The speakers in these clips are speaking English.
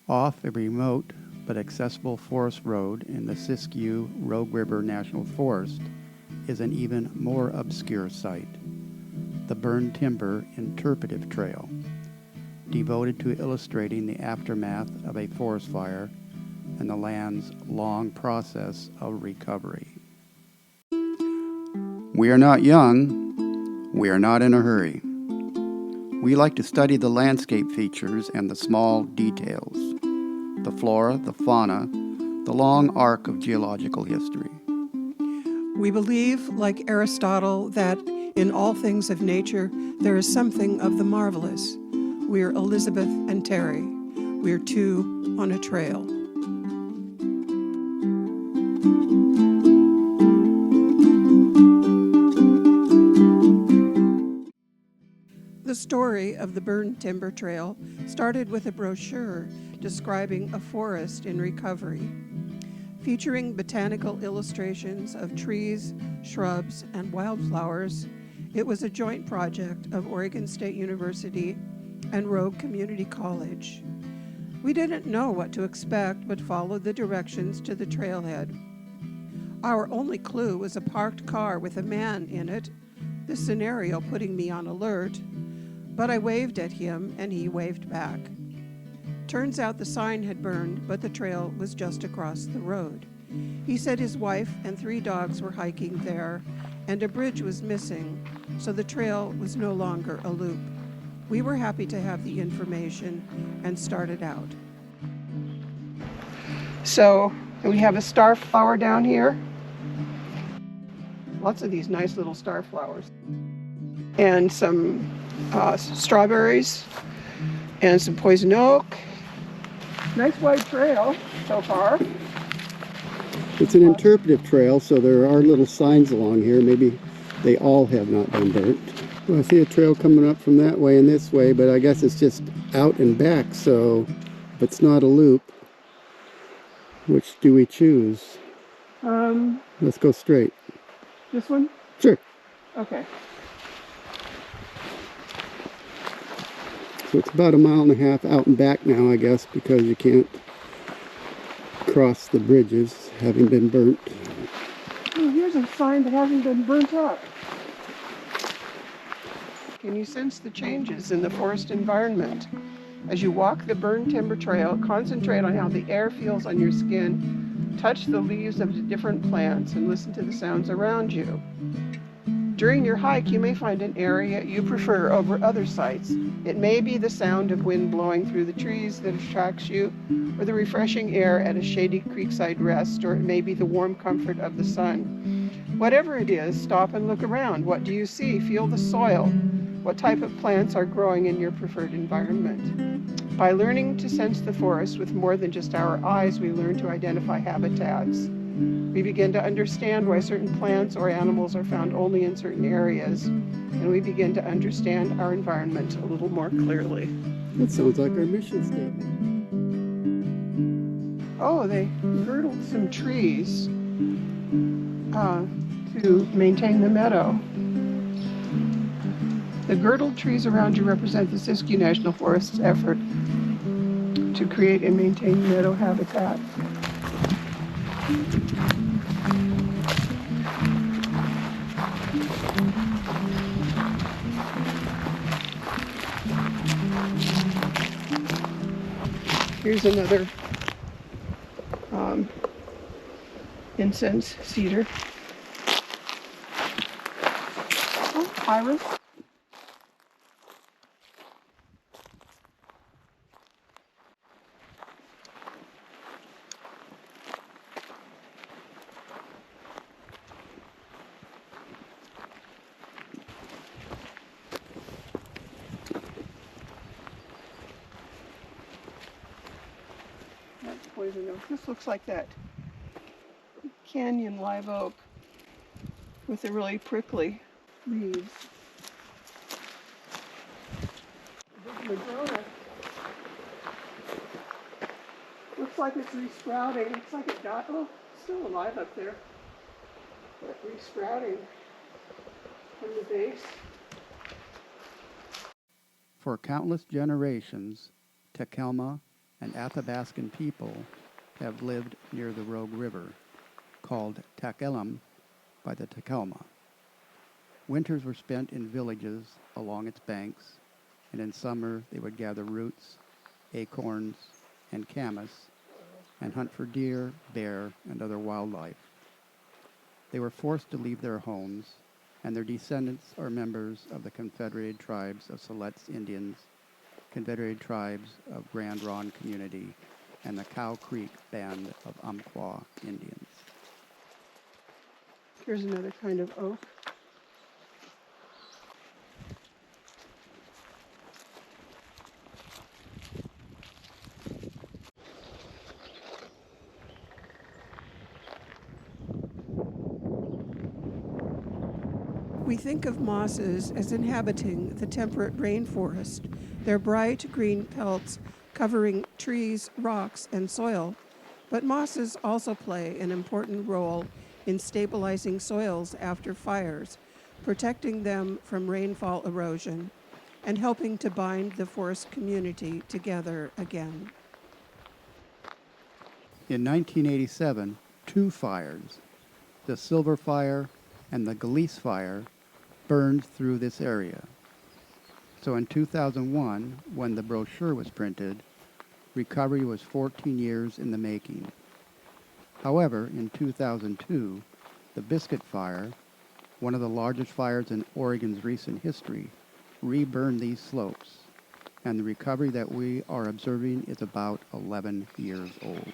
Off a remote but accessible forest road in the Siskiyou Rogue River National Forest is an even more obscure site, the Burned Timber Interpretive Trail, devoted to illustrating the aftermath of a forest fire and the land's long process of recovery. We are not young. We are not in a hurry. We like to study the landscape features and the small details, the flora, the fauna, the long arc of geological history. We believe, like Aristotle, that in all things of nature there is something of the marvelous. We are Elizabeth and Terry. We are two on a trail. The story of the Burned Timber Trail started with a brochure describing a forest in recovery, featuring botanical illustrations of trees, shrubs, and wildflowers. It was a joint project of Oregon State University and Rogue Community College. We didn't know what to expect, but followed the directions to the trailhead. Our only clue was a parked car with a man in it, the scenario putting me on alert, but I waved at him and he waved back. Turns out the sign had burned, but the trail was just across the road. He said his wife and 3 dogs were hiking there, and a bridge was missing, so the trail was no longer a loop. We were happy to have the information and started out. So we have a star flower down here. Lots of these nice little star flowers. And some strawberries and some poison oak. Nice wide trail so far. It's an interpretive trail, so there are little signs along here. Maybe they all have not been burnt. Well, I see a trail coming up from that way and this way, but I guess it's just out and back, so if it's not a loop, which do we choose? Let's go straight. This one? Sure. Okay. So it's about 1.5 miles out and back now, I guess, because you can't cross the bridges having been burnt. Oh, here's a sign that hasn't been burnt up. Can you sense the changes in the forest environment? As you walk the Burned Timber Trail, concentrate on how the air feels on your skin, touch the leaves of the different plants, and listen to the sounds around you. During your hike, you may find an area you prefer over other sites. It may be the sound of wind blowing through the trees that attracts you, or the refreshing air at a shady creekside rest, or it may be the warm comfort of the sun. Whatever it is, stop and look around. What do you see? Feel the soil. What type of plants are growing in your preferred environment? By learning to sense the forest with more than just our eyes, we learn to identify habitats. We begin to understand why certain plants or animals are found only in certain areas, and we begin to understand our environment a little more clearly. That sounds like our mission statement. Oh, they girdled some trees to maintain the meadow. The girdled trees around you represent the Siskiyou National Forest's effort to create and maintain meadow habitat. Here's another incense cedar. Oh, iris. That's poison oak. This looks like that canyon live oak with the really prickly leaves. Big madrona. Looks like it's resprouting. Looks like it died. Oh, it's still alive up there. But resprouting from the base. For countless generations, Takelma and Athabaskan people have lived near the Rogue River, called Takelma by the Takelma. Winters were spent in villages along its banks, and in summer they would gather roots, acorns, and camas, and hunt for deer, bear, and other wildlife. They were forced to leave their homes, and their descendants are members of the Confederated Tribes of Siletz Indians, Confederated Tribes of Grand Ronde Community, and the Cow Creek Band of Umpqua Indians. Here's another kind of oak. We think of mosses as inhabiting the temperate rainforest, their bright green pelts covering trees, rocks, and soil. But mosses also play an important role in stabilizing soils after fires, protecting them from rainfall erosion, and helping to bind the forest community together again. In 1987, two fires, the Silver Fire and the Galice Fire, burned through this area. So in 2001, when the brochure was printed, recovery was 14 years in the making. However, in 2002, the Biscuit Fire, one of the largest fires in Oregon's recent history, reburned these slopes, and the recovery that we are observing is about 11 years old.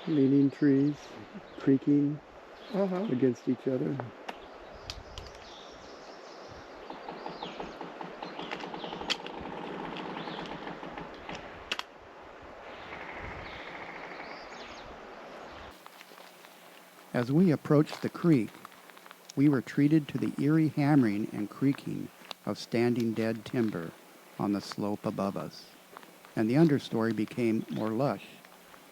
Leaning trees, creaking against each other. As we approached the creek, we were treated to the eerie hammering and creaking of standing dead timber on the slope above us, and the understory became more lush,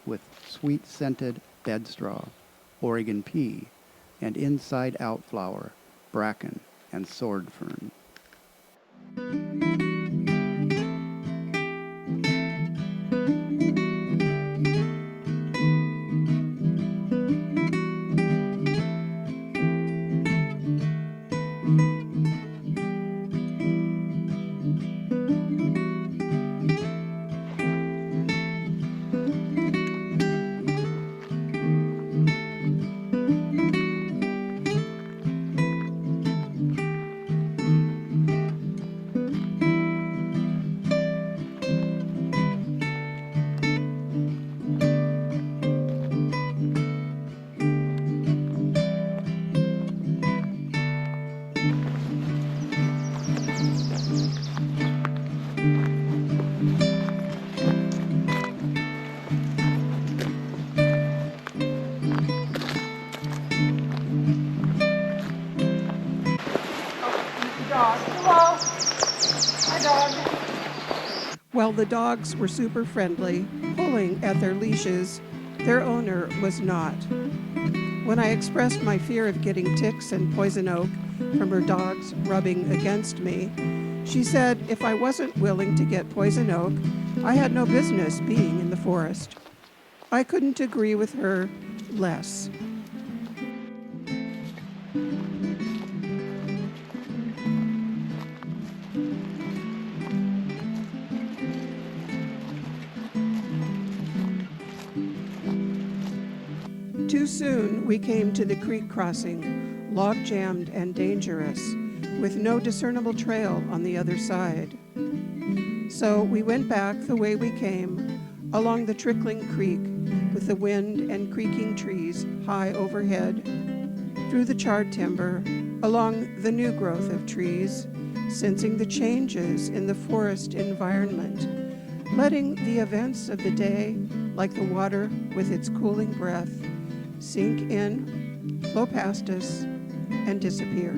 with sweet-scented bedstraw, Oregon pea, and inside-out flower, bracken, and sword fern. While the dogs were super friendly, pulling at their leashes, their owner was not. When I expressed my fear of getting ticks and poison oak from her dogs rubbing against me, she said if I wasn't willing to get poison oak, I had no business being in the forest. I couldn't agree with her less. Soon we came to the creek crossing, log-jammed and dangerous, with no discernible trail on the other side. So we went back the way we came, along the trickling creek, with the wind and creaking trees high overhead, through the charred timber, along the new growth of trees, sensing the changes in the forest environment, letting the events of the day, like the water with its cooling breath, sink in, flow past us, and disappear.